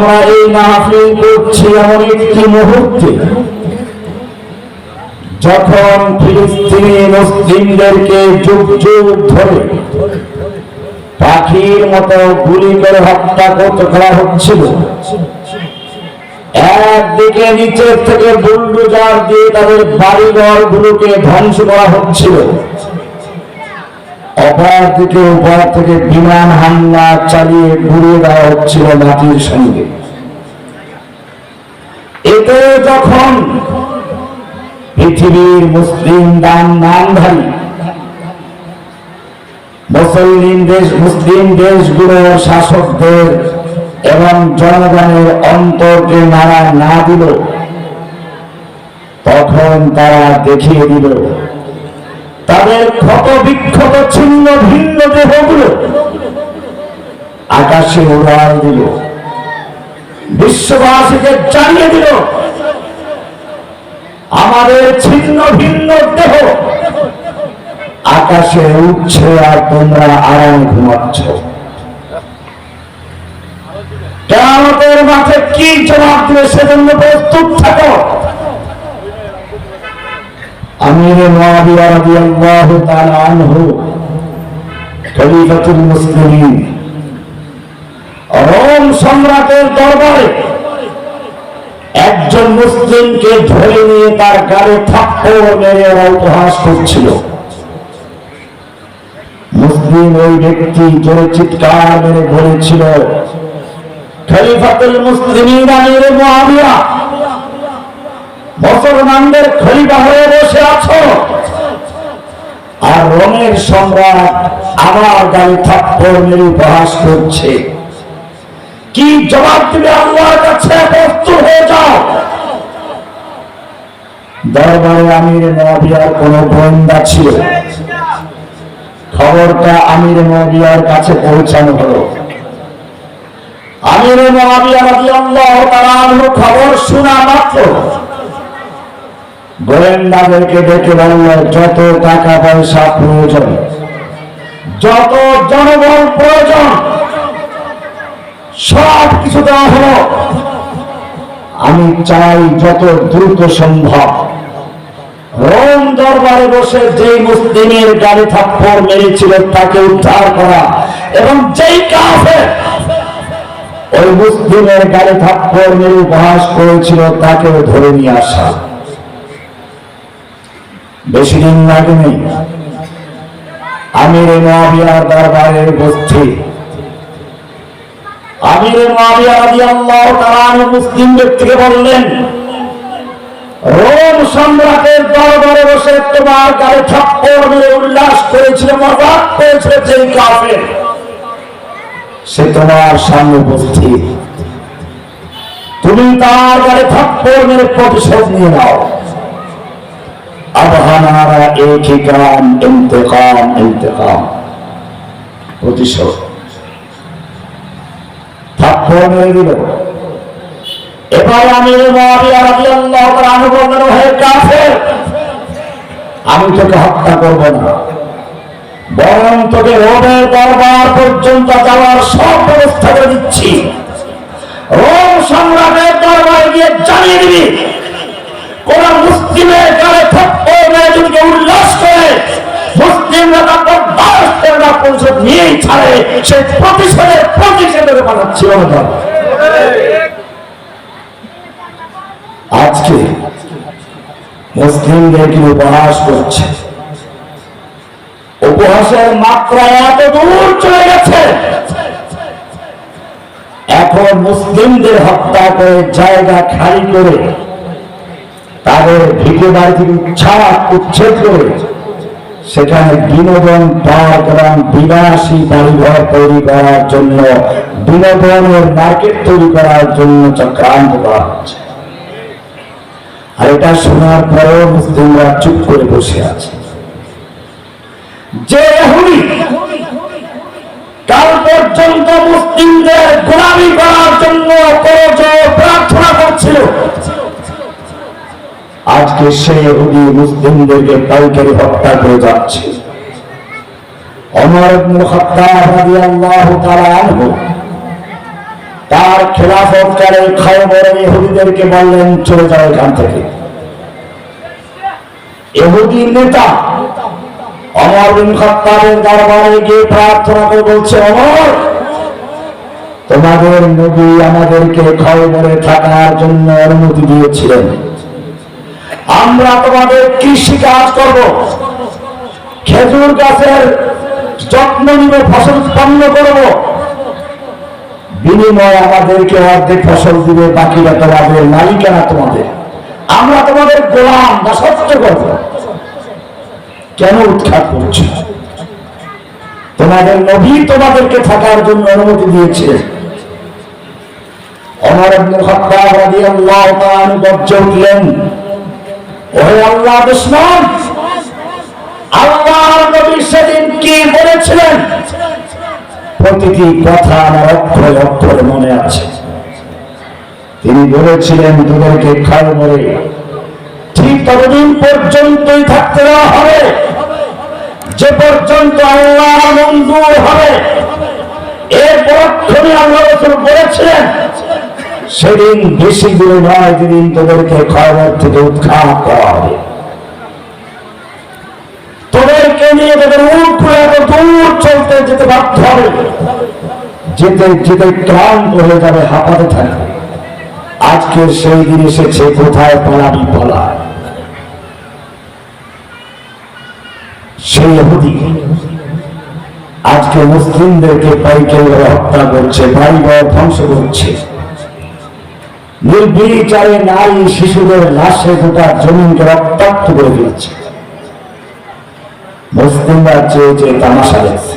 আমরা এই মাহফিল করছি এমন একটি মুহূর্তে যখন ফিলিস্তিনি মুসলিমদেরকে যুগ যুগ ধরে পাখির মতো গুলি করে হত্যা করা হচ্ছিল। একদিকে নিচের থেকে বুলডোজার দিয়ে তাদের বাড়িঘর গুলোকে ধ্বংস করা হচ্ছিল, অপরদিকে উপর থেকে বিমান হামলা চালিয়ে ঘুরিয়ে দেওয়া হচ্ছিল মাটির সঙ্গে। এতে যখন পৃথিবীর মুসলিম নামধারী মুসলিম দেশগুলোর শাসকদের এবং জনগণের অন্তরকে নাড়া না দিল, তখন তারা দেখিয়ে দিল তাদের ক্ষত বিক্ষত ছিন্ন ভিন্ন দেহগুলো আকাশে উড়াল দিল, বিশ্ববাসীকে জানিয়ে দিল আমাদের ছিন্ন ভিন্ন দেহ আকাশে উঠছে আর তোমরা আরাম ঘুমাচ্ছ। কিয়ামতের মাঠে কি জবাব দিবে সেজন্য প্রস্তুত থাকো। আমির মুআবিয়া রাদিয়াল্লাহু তাআলা আনহু খলিফাতুল মুসলিমিন রোম সম্রাটের দরবারে একজন মুসলিমকে ধরে নিয়ে তার গালে থাপ্পড় মেরে উপহাস করছিল। মুসলিম ওই ব্যক্তি জোরে চিৎকার মেরে বলেছিল, খলিফাতুল মুসলিমিন আমির মুআবিয়া, মুসলমানদের খলিফা হয়ে বসে আছো আর রোমের সম্রাট আমার গালে থাপ্পড় মেরে উপহাস করছে, কি জবাব দিবে আল্লাহর কাছে? প্রস্তুত হয়ে যাও। দরবারে আমির মুআবিয়ার কোন গোয়েন্দা ছিল, খবরটা আমির মুআবিয়ার কাছে পৌঁছানো হলো। আমির মুআবিয়া রাদিয়াল্লাহু তাআলা আনহু খবর শোনা মাত্র গোয়েন্দাদেরকে ডেকে বলল, যত টাকা পয়সা প্রয়োজন, যত জনবল প্রয়োজন সব কিছু দেওয়া হলো। আমি চাই যত দ্রুত সম্ভব রোম দরবারে বসে যেই মুসলিমের গালে থাপ্পড় মেরেছিল তাকে উদ্ধার করা, এবং যেই কাফের ওই মুসলিমের গালে থাপ্পড় মেরে উপহাস করেছিল তাকে ধরে নিয়ে আসা। বেশি দিন লাগেনি, আমির মুআবিয়ার দরবারে উপস্থিত আমির মুআবিয়া রাদিয়াল্লাহু তাআলা আনহু মুসলিম ব্যক্তিকে বললেন, রোম সম্রাটের দরবারে বসে তোমার গালে থাপ্পড় মেরে উল্লাস করেছিল, মজাক করেছিল যেই কাফের, সে তোমার সামনে উপস্থিত। তুমি তার গালে থাপ্পড় মেরে প্রতিশোধ নিয়ে নাও। अब हमारा एक ही काम इंतकाम, इंतकाम, প্রতিশোধ। থাপ্পড় মেরে দিল। এবার আমির মুআবিয়া রাদিয়াল্লাহু তাআলা আনহু বললেন, হে কাফের, আমি তোকে হত্যা করব না, বরং তোকে রোমের দরবার পর্যন্ত যাওয়ার সব ব্যবস্থা করে দিচ্ছি। রোম সম্রাটের দরবারে গিয়ে জানিয়ে দিবি কোন মুসলিমের গালে থাপ্পড় মেরে যদি উল্লাস করে মুসলিমরা তার বরদাস্ত করে না, প্রতিশোধ নিয়েই ছাড়ে, সেই প্রতিশোধের প্রতিশোধে বানাচ্ছি। আজকে মুসলিমদেরকে উপহাস করছে, উপহাসের মাত্রা এত দূর চলে গেছে, এখন মুসলিমদের হত্যা করে জায়গা খালি করে তাদের ভিটে বাড়ি থেকে উচ্ছেদ করে সেখানে বিনোদন পার্ক এবং বিলাসী বাড়িঘর তৈরি করার জন্য, বিনোদনের মার্কেট তৈরি করার জন্য চক্রান্ত করা হচ্ছে। আর এটা শোনার পরেও মুসলিমরা চুপ করে বসে আছে। যে ইহুদি কাল পর্যন্ত মুসলিমদের গোলামি করার জন্য প্রার্থনা করছিল, আজকে সেই ইহুদি মুসলিমদেরকে পাইকারি হত্যা করে যাচ্ছে। ওমর ইবনে খাত্তাব রাদিয়াল্লাহু তাআলা আনহু তার খেলাফতকালে খয়বরে ইহুদিদেরকে বললেন চলে যাও এখান থেকে। ইহুদি নেতা ওমর বিন খাত্তাবের দরবারে গিয়ে প্রার্থনা করে বলছে, ওমর, তোমাদের নবী আমাদেরকে খয়বরে থাকার জন্য অনুমতি দিয়েছিলেন, আমরা তোমাদের কৃষি কাজ করব, খেজুর গাছের যত্ন নিব, ফসল উৎপন্ন করব, বিনিময়ে আমাদেরকে অর্ধেক ফসল দিবে, বাকিটা তোমাদের, মালিকানা তোমাদের, আমরা তোমাদের গোলাম, দাসত্ব করব। কেন উৎখাত করছো? তোমাদের নবী তোমাদেরকে থাকার জন্য অনুমতি দিয়েছিলেন। ওমর ইবনে খাত্তাব রাদিয়াল্লাহু তাআলা গর্জে উঠলেন, ওহে আল্লাহর দুশমন, আল্লাহর নবী সেদিন কি বলেছিলেন প্রতিটি কথা আমার অক্ষরে অক্ষরে মনে আছে। তিনি বলেছিলেন তোদেরকে খয়বরে ঠিক ততদিন পর্যন্তই থাকতে দেওয়া হবে যে পর্যন্ত আল্লাহ মঞ্জুর হবে। এর পরক্ষণে আল্লাহ রাসূল বলেছিলেন সেদিন বেশি দূরে নয়, যেদিন তোদেরকে খয়বর থেকে উৎখাত করা হবে, তোদেরকে নিয়ে তোদের উট এত দূর চলতে যেতে বাধ্য হবে, যেতে যেতে ক্লান্ত হয়ে যাবে, হাঁপাতে থাকবে। আজকের সেই দিন এসেছে, কোথায় পালাবি পালা। সেই ইহুদি আজকে মুসলিমদেরকে পাইকারি হত্যা করছে, বাড়িঘর ধ্বংস করছে, নির্বিচারে নারী শিশুদের লাশে গোটা জমিনকে রক্তাক্ত করে ফেলছে। মুসলিমরা চেয়ে চেয়ে তামাশা দেখছে।